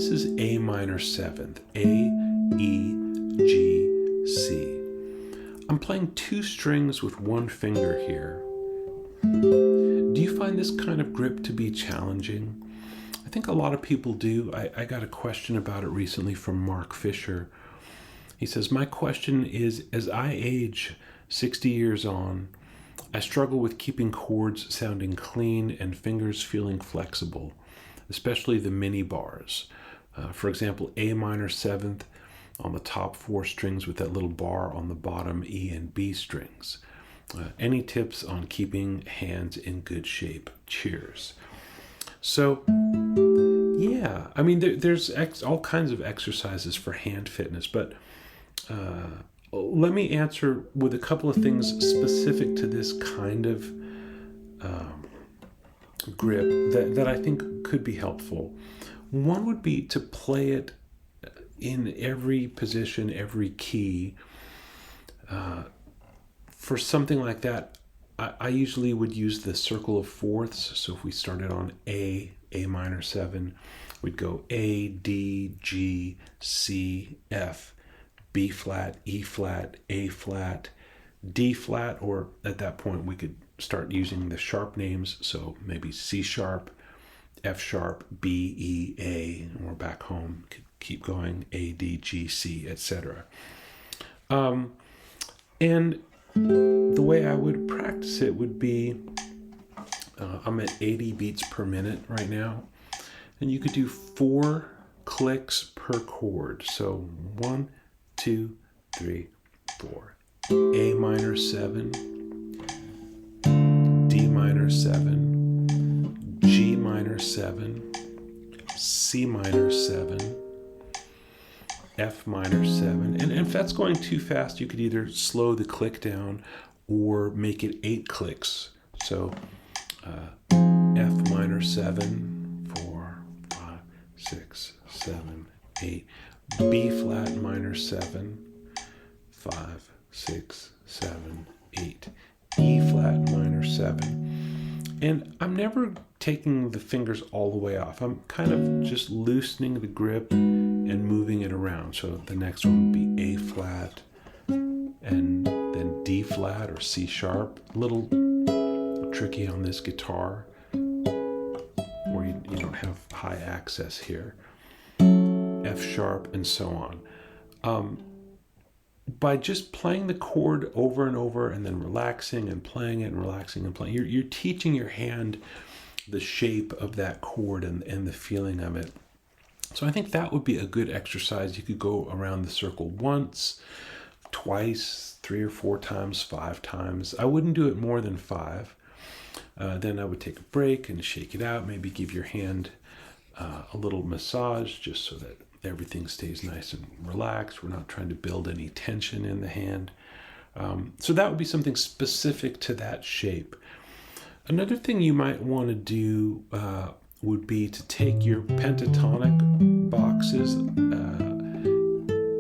This is A minor 7th, A, E, G, C. I'm playing 2 strings with 1 finger here. Do you find this kind of grip to be challenging? I think a lot of people do. I got a question about it recently from Mark Fisher. He says, my question is, as I age 60 years on, I struggle with keeping chords sounding clean and fingers feeling flexible, especially the mini bars. For example, A minor 7th on the top 4 strings with that little bar on the bottom E and B strings. Any tips on keeping hands in good shape? Cheers. So, yeah, I mean, there's all kinds of exercises for hand fitness, but let me answer with a couple of things specific to this kind of grip that I think could be helpful. One would be to play it in every position, every key. For something like that, I usually would use the circle of fourths. So if we started on A minor 7, we'd go A, D, G, C, F, B flat, E flat, A flat, D flat, or at that point we could start using the sharp names. So maybe C sharp, F sharp, B, E, A, and we're back home. Could keep going, A, D, G, C, etc. And the way I would practice it would be, I'm at 80 beats per minute right now, and you could do 4 clicks per chord. So 1, 2, 3, 4. A minor 7, D minor 7, G minor 7, C minor 7, F minor 7. And if that's going too fast, you could either slow the click down or make it 8 clicks. So F minor 7, 4, 5, 6, 7, 8. B flat minor 7, 5, 6, 7, 8. E flat minor 7. And I'm never taking the fingers all the way off. I'm kind of just loosening the grip and moving it around. So the next one would be A flat and then D flat or C sharp. A little tricky on this guitar where you don't have high access here. F sharp and so on. By just playing the chord over and over and then relaxing and playing it and relaxing and playing, you're teaching your hand the shape of that chord and the feeling of it. So I think that would be a good exercise. You could go around the circle once, twice, 3 or 4 times, 5 times. I wouldn't do it more than 5. Then I would take a break and shake it out, maybe give your hand a little massage just so that everything stays nice and relaxed. We're not trying to build any tension in the hand. So that would be something specific to that shape. Another thing you might want to do would be to take your pentatonic boxes,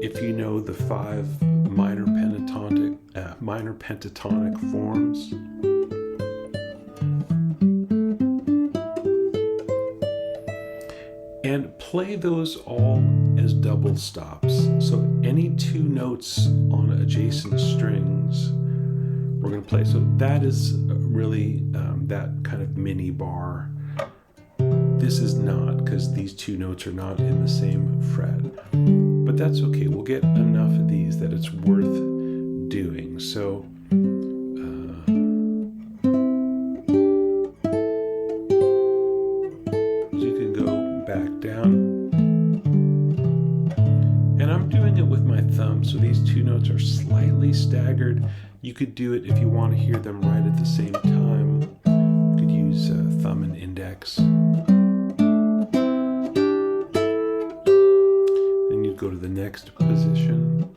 if you know the 5 minor pentatonic forms. And play those all as double stops. So any 2 notes on adjacent strings, we're going to play. So that is really that kind of mini bar. This is not, because these 2 notes are not in the same fret. But that's okay. We'll get enough of these that it's worth doing. So you can go back down. And I'm doing it with my thumb, so these 2 notes are slightly staggered. You could do it if you want to hear them right at the same time. You could use thumb and index. Then you go to the next position.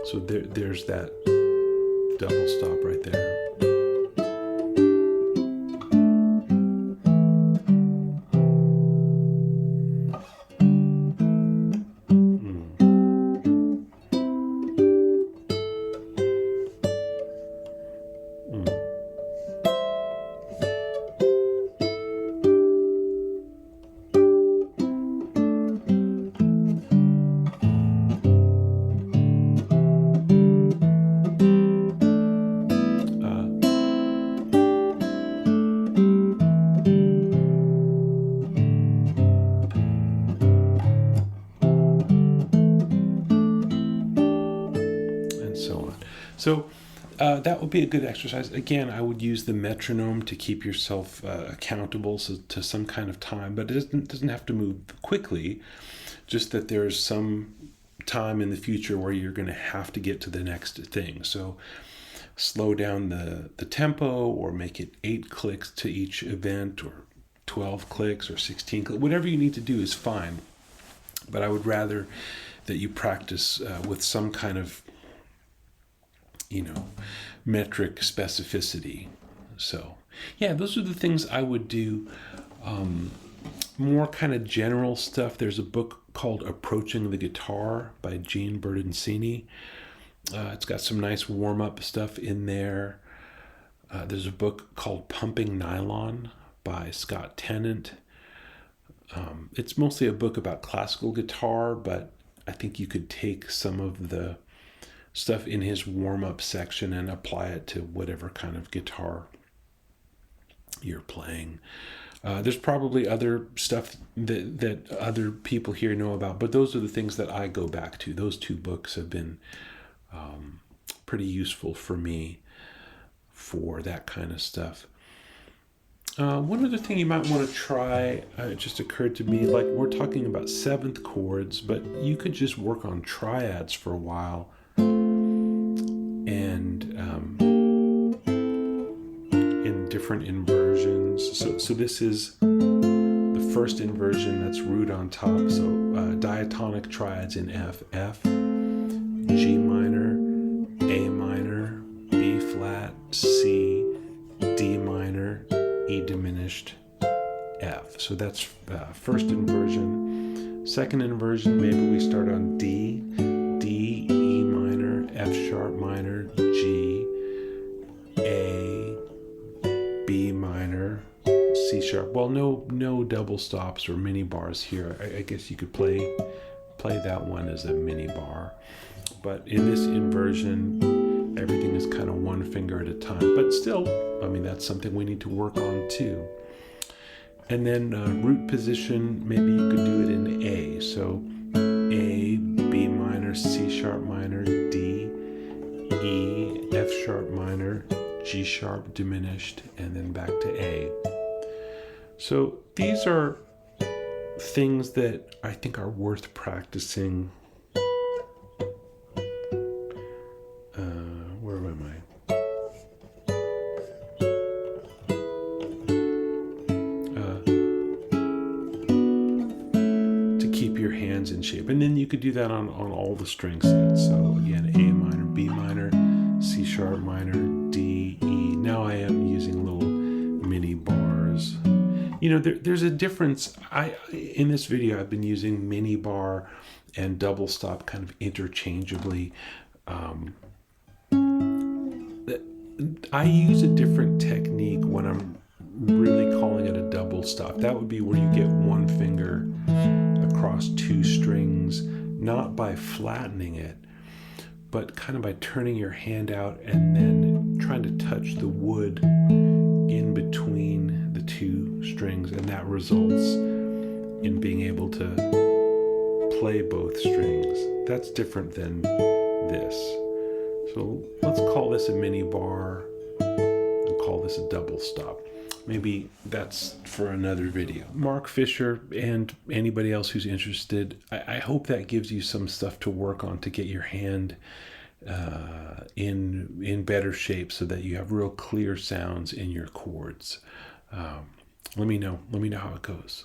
So there's that double stop right there. that would be a good exercise. Again, I would use the metronome to keep yourself accountable to some kind of time, but it doesn't have to move quickly. Just that there's some time in the future where you're going to have to get to the next thing. So slow down the tempo, or make it 8 clicks to each event, or 12 clicks, or 16 clicks. Whatever you need to do is fine. But I would rather that you practice with some kind of, metric specificity. So, yeah, those are the things I would do. More kind of general stuff. There's a book called Approaching the Guitar by Gene Bertoncini. It's got some nice warm-up stuff in there. There's a book called Pumping Nylon by Scott Tennant. It's mostly a book about classical guitar, but I think you could take some of the stuff in his warm-up section and apply it to whatever kind of guitar you're playing. There's probably other stuff that other people here know about, but those are the things that I go back to. Those 2 books have been pretty useful for me for that kind of stuff. One other thing you might want to try, it just occurred to me, like we're talking about 7th chords, but you could just work on triads for a while, and in different inversions. So this is the first inversion, that's root on top. So diatonic triads in F, G minor, A minor, B flat, C, D minor, E diminished, F. So that's first inversion. Second inversion, maybe we start on D, E minor, F sharp minor, G, A, B minor, C sharp. Well, no double stops or mini bars here. I guess you could play that one as a mini bar. But in this inversion, everything is kind of one finger at a time. But still, that's something we need to work on too. And then root position, maybe you could do it in A. So A, B minor, C sharp minor, D, E, F sharp minor, G sharp diminished, and then back to A. So these are things that I think are worth practicing. Where am I? To keep your hands in shape. And then you could do that on all the string sets. So again, A minor, B minor, C sharp minor, D, E. Now I am using little mini bars. There's a difference. In this video, I've been using mini bar and double stop kind of interchangeably. I use a different technique when I'm really calling it a double stop. That would be where you get one finger across 2 strings, not by flattening it, but kind of by turning your hand out and then trying to touch the wood in between the 2 strings, and that results in being able to play both strings. That's different than this. So let's call this a mini bar and call this a double stop. Maybe that's for another video. Mark Fisher and anybody else who's interested, I hope that gives you some stuff to work on to get your hand in better shape so that you have real clear sounds in your chords. Let me know how it goes.